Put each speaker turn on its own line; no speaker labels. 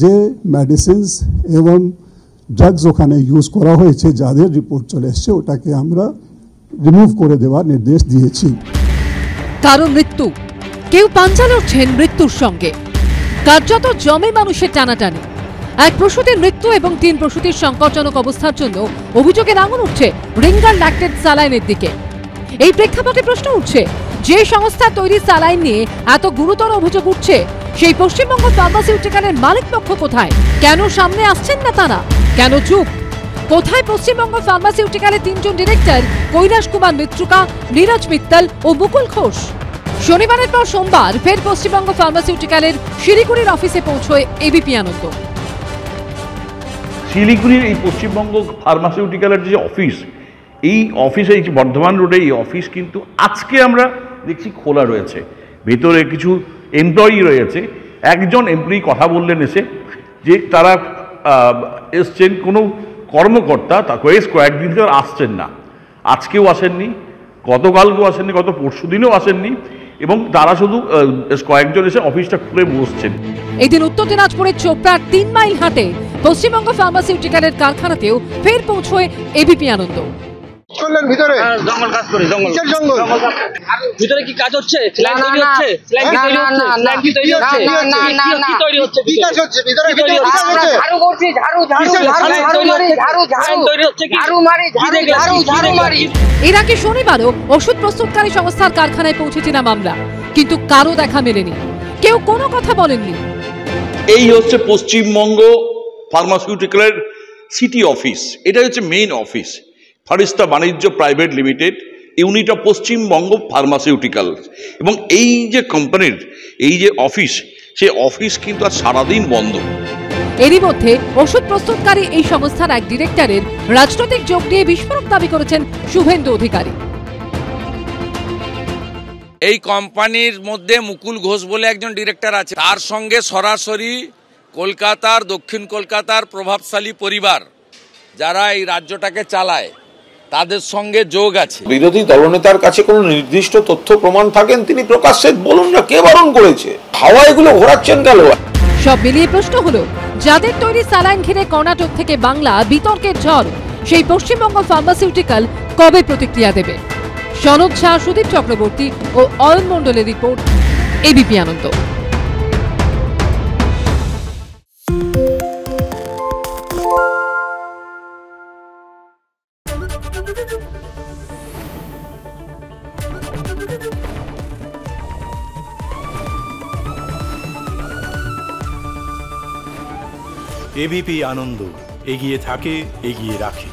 যে মেডিসিনস এবং ড্রাগস ওখানে ইউজ করা হয়েছে, যাদের রিপোর্ট চলে এসছে, ওটাকে আমরা রিমুভ করে দেওয়ার নির্দেশ দিয়েছি।
কারো মৃত্যু, কেউ পাঞ্জা লড়ছেন মৃত্যুর সঙ্গে, কার্যত জমে মানুষের টানাটানি। এক প্রসূতির মৃত্যু এবং 3 প্রসূতির সংকটজনক অবস্থার জন্য অভিযোগের আঙুল উঠছে রিঙ্গার ল্যাকটেড স্যালাইনের দিকে। এই প্রেক্ষাপটে প্রশ্ন উঠছে, যে সংস্থা তৈরি স্যালাইন নিয়ে এত গুরুতর অভিযোগ উঠছে, সেই পশ্চিমবঙ্গ ফার্মাসিউটিক্যালের মালিক পক্ষ কোথায়? কেন সামনে আসছেন না তারা? কেন চুপ? কোথায় পশ্চিমবঙ্গ ফার্মাসিউটিক্যালের 3 জন ডিরেক্টর কৈলাস কুমার মিত্রুকা, নীরজ মিত্তল ও মুকুল ঘোষ? শনিবারের পর সোমবার ফের পশ্চিমবঙ্গ ফার্মাসিউটিক্যালের শিলিগুড়ির অফিসে পৌঁছয় এবিপি আনন্দ।
শিলিগুড়ির এই পশ্চিমবঙ্গ ফার্মাসিউটিক্যালের যে অফিস, এই অফিসে এই বর্ধমান রোডে এই অফিস কিন্তু আজকে আমরা দেখছি খোলা রয়েছে। ভেতরে কিছু এমপ্লয়ি রয়েছে। একজন এমপ্লয়ি কথা বললেন এসে যে তারা এসছেন, কোনো কর্মকর্তা তা কয়েকদিন ধরে আসছেন না। আজকেও আসেননি, গতকালকেও আসেননি, গত পরশু দিনেও আসেননি, এবং তারা শুধু কয়েকজন এসে অফিসটা খুলে বসছেন।
এদিন উত্তর দিনাজপুরের চোপড়ার 3 মাইল হাটে পশ্চিমবঙ্গ ফার্মাসিউটিক্যালের কারখানাতেও ফের পৌঁছয় এবিপি আনন্দ।
চললেন ভিতরে,
জঙ্গল কাজ করে, জঙ্গল ভিতরে কি কাজ হচ্ছে? স্ল্যাব তৈরি হচ্ছে, স্ল্যাব কি তৈরি হচ্ছে, স্ল্যাব কি তৈরি হচ্ছে, কি তৈরি হচ্ছে,
কি কাজ হচ্ছে ভিতরে? কি কাজ হচ্ছে?
ঝাড়ু করছি, ঝাড়ু তৈরি হচ্ছে, ঝাড়ু মারি।
এর আগে শনিবারও ওষুধ প্রস্তুতকারী সংস্থার কারখানায় পৌঁছেছিলাম আমরা, কিন্তু কারো দেখা মেলেনি, কেউ কোনো কথা বলেননি।
এই হচ্ছে পশ্চিমবঙ্গ ফার্মাসিউটিক্যালের সিটি অফিস। এটা হচ্ছে মেইন অফিস, ফারিস্তা বাণিজ্য private limited, unit of Paschimbanga pharmaceutical. এবং এই যে কোম্পানির এই যে অফিস, সেই অফিস কিন্তু আর সারাদিন বন্ধ।
এরই মধ্যে ওষুধ প্রস্তুতকারী এই সংস্থার এক ডিরেক্টরের রাজনৈতিক যোগ নিয়ে বিস্ফোরক দাবি করেছেন শুভেন্দু অধিকারী।
এই কোম্পানির মধ্যে মুকুল ঘোষ বলে একজন ডিরেক্টর আছে, তার সঙ্গে সরাসরি কলকাতার, দক্ষিণ কলকাতার প্রভাবশালী পরিবার যারা এই রাজ্যটাকে চালায়, তাদের সঙ্গে যোগ আছে।
বিরোধী দলনেতার কাছে কোনো নির্দিষ্ট তথ্য প্রমাণ থাকেন, তিনি প্রকাশ্যে বলুন না, কে বারণ করেছে? হাওয়া এগুলো ঘোরাচ্ছেন কেন?
সব মিলিয়ে প্রশ্ন হলো, যাদের তৈরি স্যালাইন ঘিরে কর্ণাটক থেকে বাংলা বিতর্কের ঝড়, সেই পশ্চিমবঙ্গ ফার্মাসিউটিক্যাল কবে প্রতিক্রিয়া দেবে? সনদ ঝা, সুদীপ চক্রবর্তী ও অয়ন মণ্ডলের রিপোর্ট, এবিপি আনন্দ।
এবিপি আনন্দ, এগিয়ে থাকে, এগিয়ে রাখে।